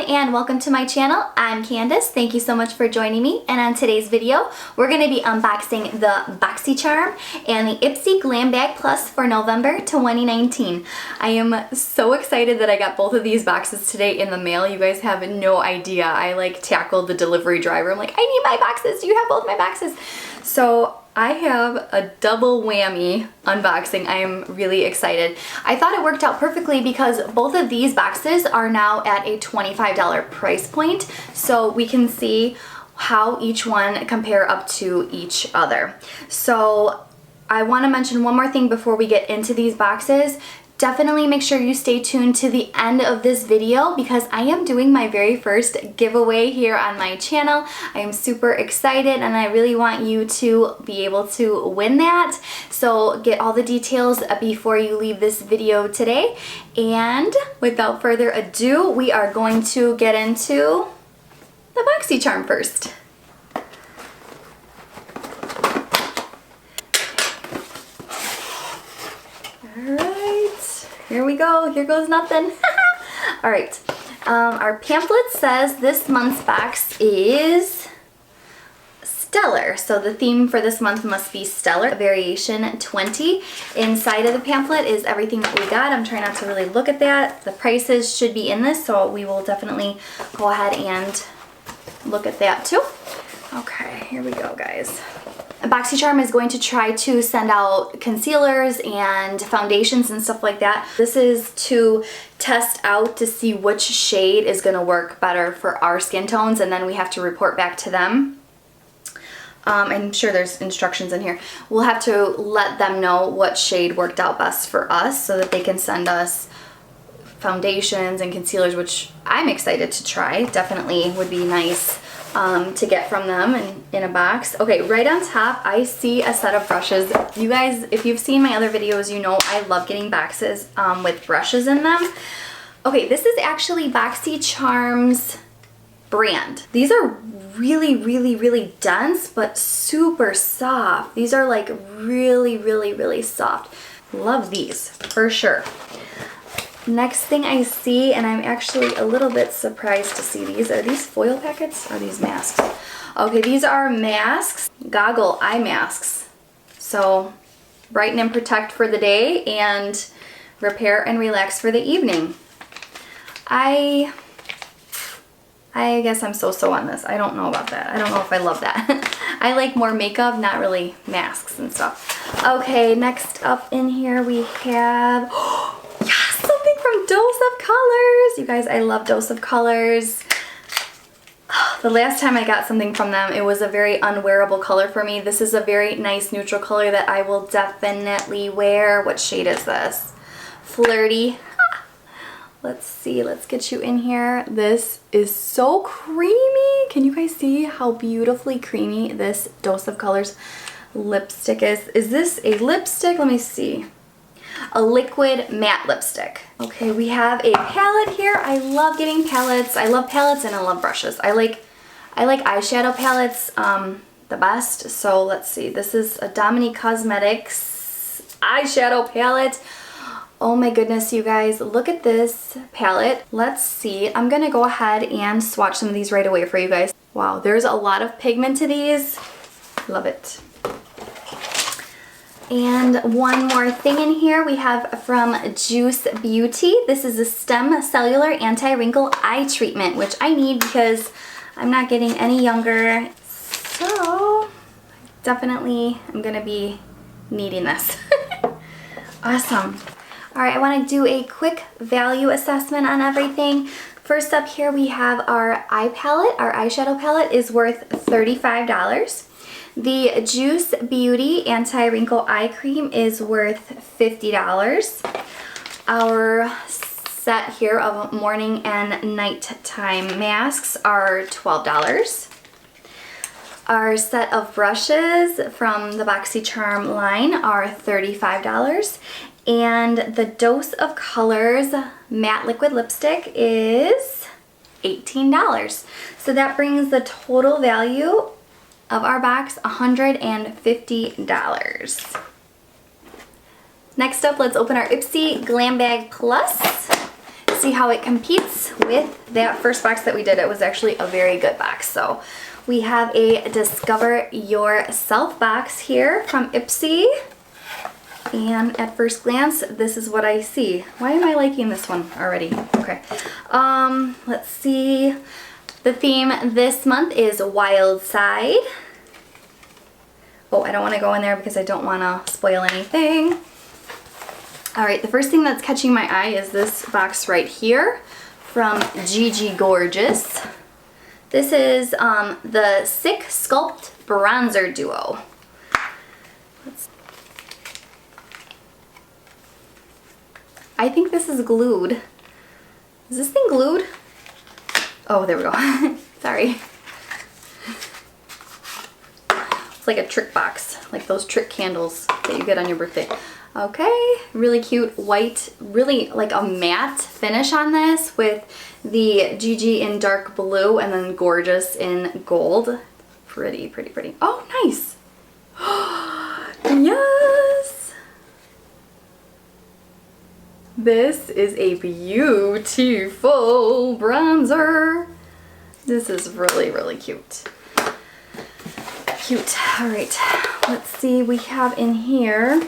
and welcome to my channel. I'm Candace. Thank you so much for joining me. And on today's video, we're going to be unboxing the BoxyCharm and the IPSY Glambag Plus for November 2019. I am so excited that I got both of these boxes today in the mail. You guys have no idea. I like tackled the delivery driver. I'm like, I need my boxes. Do you have both my boxes? So I have a double whammy unboxing. I am really excited. I thought it worked out perfectly because both of these boxes are now at a $25 price point, so we can see how each one compare up to each other. So I want to mention one more thing before we get into these boxes. Definitely make sure you stay tuned to the end of this video because I am doing my very first giveaway here on my channel. I am super excited and I really want you to be able to win that. So get all the details before you leave this video today. And without further ado, we are going to get into the BoxyCharm first. Here we go. Here goes nothing. All right. Our pamphlet says this month's box is Stellar. So the theme for this month must be Stellar, variation 20. Inside of the pamphlet is everything that we got. I'm trying not to really look at that. The prices should be in this, so we will definitely go ahead and look at that too. Okay, here we go, guys. BoxyCharm is going to try to send out concealers and foundations and stuff like that. This is to test out to see which shade is going to work better for our skin tones, and then we have to report back to them. I'm sure there's instructions in here. We'll have to let them know what shade worked out best for us so that they can send us foundations and concealers, which I'm excited to try. Definitely would be nice to get from them in a box. Okay, right on top I see a set of brushes. You guys, if you've seen my other videos, you know I love getting boxes with brushes in them. Okay, this is actually BoxyCharm's brand. These are really dense but super soft. These are like really soft. Love these for sure. Next thing I see, and I'm actually a little bit surprised to see these. Are these foil packets? Or are these masks? Okay, these are masks, goggle eye masks. So brighten and protect for the day and repair and relax for the evening. I guess I'm so-so on this. I don't know about that. I don't know if I love that. I like more makeup, not really masks and stuff. Okay, next up in here we have from Dose of Colors. You guys, I love Dose of Colors. The last time I got something from them, it was a very unwearable color for me. This is a very nice neutral color that I will definitely wear. What shade is this? Flirty. Let's see, let's get you in here. This is so creamy. Can you guys see how beautifully creamy this Dose of Colors lipstick is? Is this a lipstick? Let me see. A liquid matte lipstick. Okay, we have a palette here. I love getting palettes. I love palettes and I love brushes. I like eyeshadow palettes the best. So let's see. This is a Dominique Cosmetics eyeshadow palette. Oh my goodness, you guys, look at this palette. Let's see. I'm gonna go ahead and swatch some of these right away for you guys. Wow, there's a lot of pigment to these. Love it. And one more thing in here we have from Juice Beauty. This is a Stem Cellular Anti-Wrinkle Eye Treatment, which I need because I'm not getting any younger. So definitely I'm gonna be needing this. Awesome. All right, I want to do a quick value assessment on everything. First up here we have our eye palette. Our eyeshadow palette is worth $35. The Juice Beauty Anti-Wrinkle Eye Cream is worth $50. Our set here of morning and nighttime masks are $12. Our set of brushes from the BoxyCharm line are $35. And the Dose of Colors matte liquid lipstick is $18. So that brings the total value of our box $150. Next up, let's open our IPSY Glambag Plus. let's see how it competes with that first box that we did. It was actually a very good box. So we have a Discover Yourself box here from IPSY. And at first glance, this is what I see. Why am I liking this one already? Okay. Let's see. The theme this month is Wild Side. Oh, I don't want to go in there because I don't want to spoil anything. All right, the first thing that's catching my eye is this box right here from Gigi Gorgeous. This is the Sick Sculpt Bronzer Duo. I think this is glued. Is this thing glued? Oh, there we go. Sorry. It's like a trick box, like those trick candles that you get on your birthday. Okay, really cute white, really like a matte finish on this with the Gigi in dark blue and then Gorgeous in gold. Pretty, pretty, pretty. Oh, nice. Yes. This is a beautiful bronzer. This is really, really cute. Cute. All right, let's see. We have in here,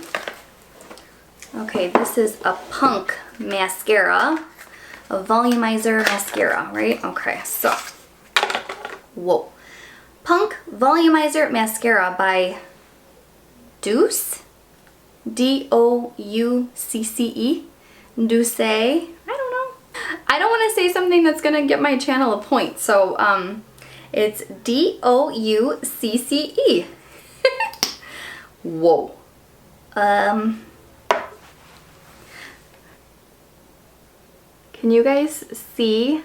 okay, this is a Punk mascara, a volumizer mascara, right? Okay, so, whoa. Punk Volumizer Mascara by Douce, D-O-U-C-C-E. Douce, I don't know. I don't want to say something that's gonna get my channel a point, so it's D-O-U-C-C-E. Whoa. Can you guys see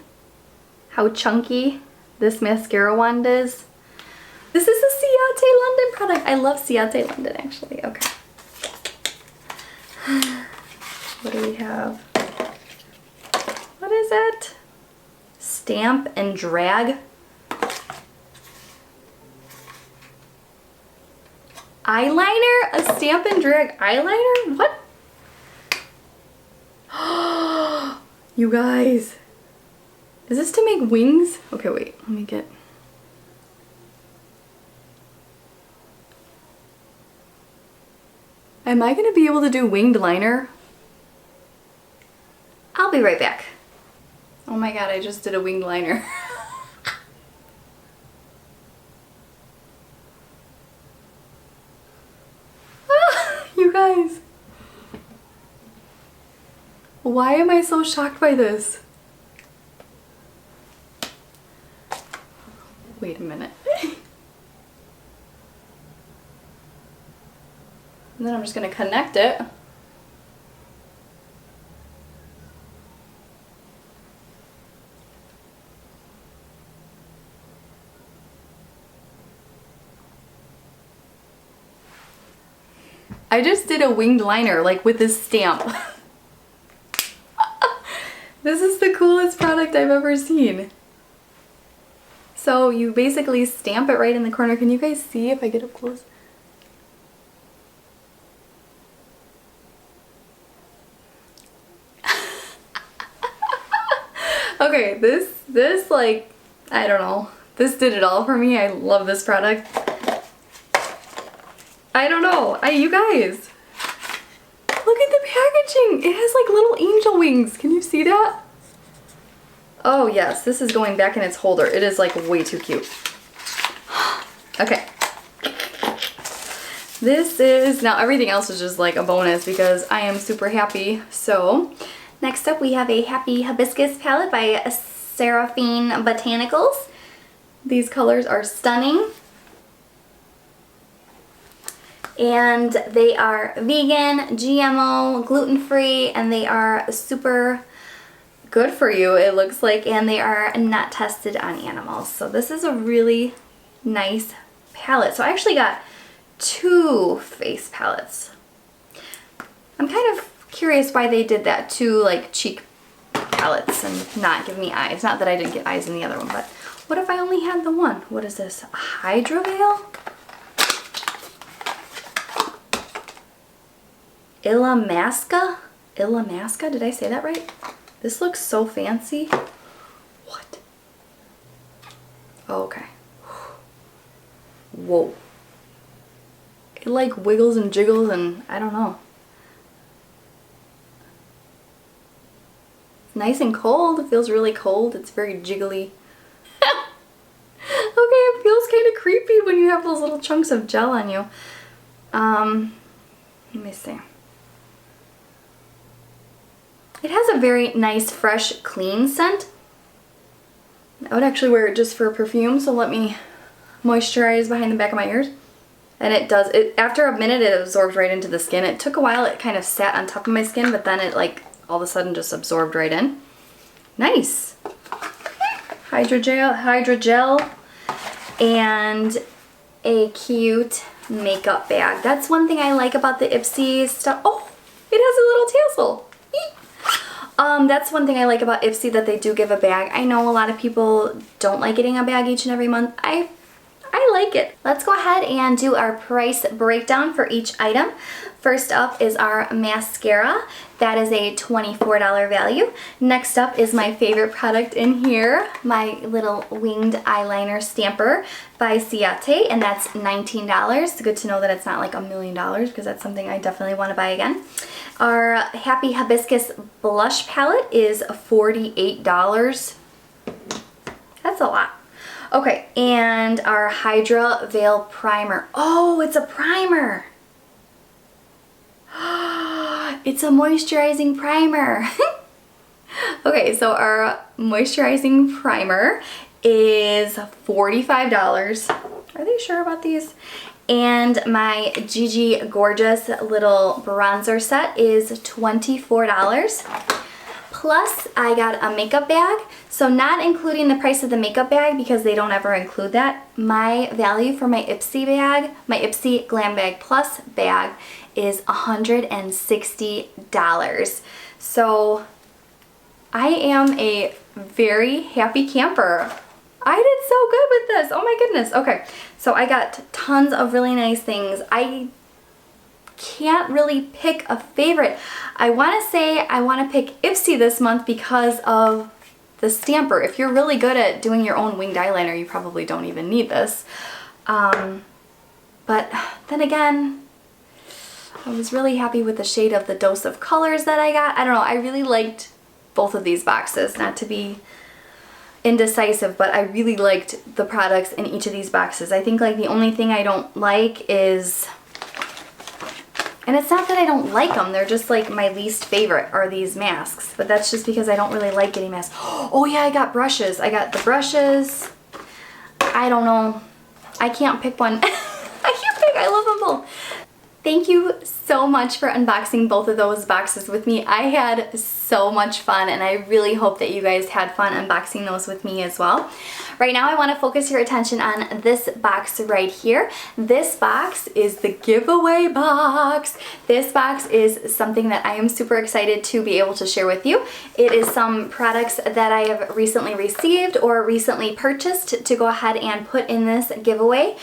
how chunky this mascara wand is? This is a Ciao London product. I love Ciao London actually. Okay. What do we have? What is it? Stamp and drag. Eyeliner? A stamp and drag eyeliner? What? You guys. Is this to make wings? Okay, wait. Let me get... Am I going to be able to do winged liner? I'll be right back. Oh my god, I just did a winged liner. You guys. Why am I so shocked by this? Wait a minute. And then I'm just going to connect it. I just did a winged liner, like with this stamp. This is the coolest product I've ever seen. So you basically stamp it right in the corner. Can you guys see if I get up close? Okay, this like, I don't know. This did it all for me. I love this product. I don't know. You guys, look at the packaging. It has like little angel wings. Can you see that? Oh yes, this is going back in its holder. It is like way too cute. Okay. This is, now everything else is just like a bonus because I am super happy. So next up we have a Happy Hibiscus palette by Seraphine Botanicals. These colors are stunning. And they are vegan, GMO, gluten-free, and they are super good for you, it looks like, and they are not tested on animals. So this is a really nice palette. So I actually got 2 face palettes. I'm kind of curious why they did that, 2 like cheek palettes and not give me eyes. Not that I didn't get eyes in the other one, but what if I only had the one? What is this? A Hydra Veil? Illamasqua? Did I say that right? This looks so fancy. What? Oh, okay. Whoa. It like wiggles and jiggles and I don't know. It's nice and cold. It feels really cold. It's very jiggly. Okay, it feels kind of creepy when you have those little chunks of gel on you. Let me see. It has a very nice, fresh, clean scent. I would actually wear it just for perfume, so let me moisturize behind the back of my ears. And it does, after a minute it absorbs right into the skin. It took a while, it kind of sat on top of my skin, but then it like all of a sudden just absorbed right in. Nice. Hydrogel, and a cute makeup bag. That's one thing I like about the IPSY stuff. Oh, it has a little tassel. That's one thing I like about IPSY, that they do give a bag. I know a lot of people don't like getting a bag each and every month. I like it. Let's go ahead and do our price breakdown for each item. First up is our mascara. That is a $24 value. Next up is my favorite product in here, my little winged eyeliner stamper by Ciao, and that's $19. It's good to know that it's not like $1 million, because that's something I definitely want to buy again. Our Happy Hibiscus blush palette is $48. That's a lot. Okay, and our Hydra Veil Primer. Oh, it's a primer. It's a moisturizing primer. Okay, so our moisturizing primer is $45. Are they sure about these? And my Gigi Gorgeous little bronzer set is $24. Plus, I got a makeup bag. So not including the price of the makeup bag, because they don't ever include that. My value for my IPSY bag, my IPSY Glambag Plus bag, is $160. So I am a very happy camper. I did so good with this. Oh my goodness. Okay, so I got tons of really nice things. I can't really pick a favorite. I want to say I want to pick IPSY this month because of the stamper. If you're really good at doing your own winged eyeliner, you probably don't even need this. But then again, I was really happy with the shade of the dose of colors that I got. I don't know, I really liked both of these boxes. Not to be indecisive, but I really liked the products in each of these boxes. I think like the only thing I don't like is, and it's not that I don't like them, they're just like my least favorite are these masks, but that's just because I don't really like getting masks. Oh yeah, I got brushes. I got the brushes. I don't know. I can't pick one. I can't pick. I love them both. Thank you so much for unboxing both of those boxes with me. I had so much fun, and I really hope that you guys had fun unboxing those with me as well. Right now I want to focus your attention on this box right here. This box is the giveaway box. This box is something that I am super excited to be able to share with you. It is some products that I have recently received or recently purchased to go ahead and put in this giveaway.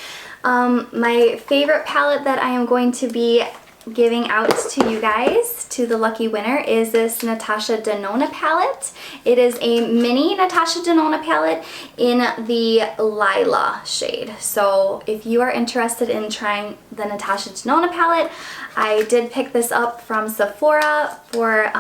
My favorite palette that I am going to be giving out to you guys, to the lucky winner, is this Natasha Denona palette. It is a mini Natasha Denona palette in the Lila shade. So if you are interested in trying the Natasha Denona palette, I did pick this up from Sephora for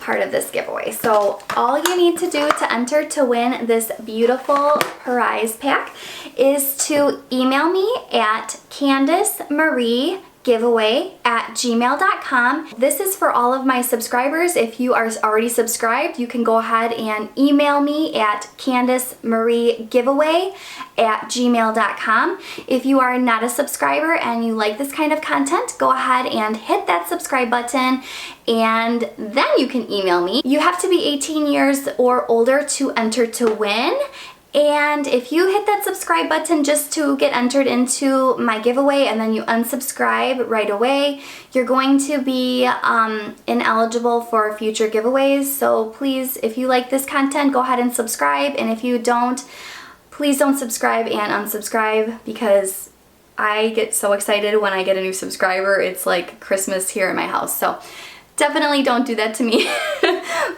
part of this giveaway. So all you need to do to enter to win this beautiful prize pack is to email me at CandaceMarieGiveaway@gmail.com. This is for all of my subscribers. If you are already subscribed, you can go ahead and email me at CandaceMarieGiveaway@gmail.com. If you are not a subscriber and you like this kind of content, go ahead and hit that subscribe button, and then you can email me. You have to be 18 years or older to enter to win. And if you hit that subscribe button just to get entered into my giveaway and then you unsubscribe right away, you're going to be ineligible for future giveaways. So please, if you like this content, go ahead and subscribe. And if you don't, please don't subscribe and unsubscribe, because I get so excited when I get a new subscriber. It's like Christmas here in my house. So definitely don't do that to me.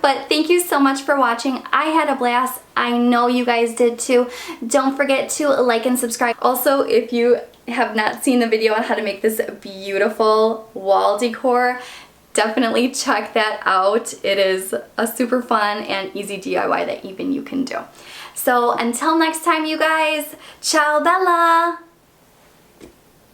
But thank you so much for watching. I had a blast. I know you guys did too. Don't forget to like and subscribe. Also, if you have not seen the video on how to make this beautiful wall decor, definitely check that out. It is a super fun and easy DIY that even you can do. So until next time, you guys, ciao bella!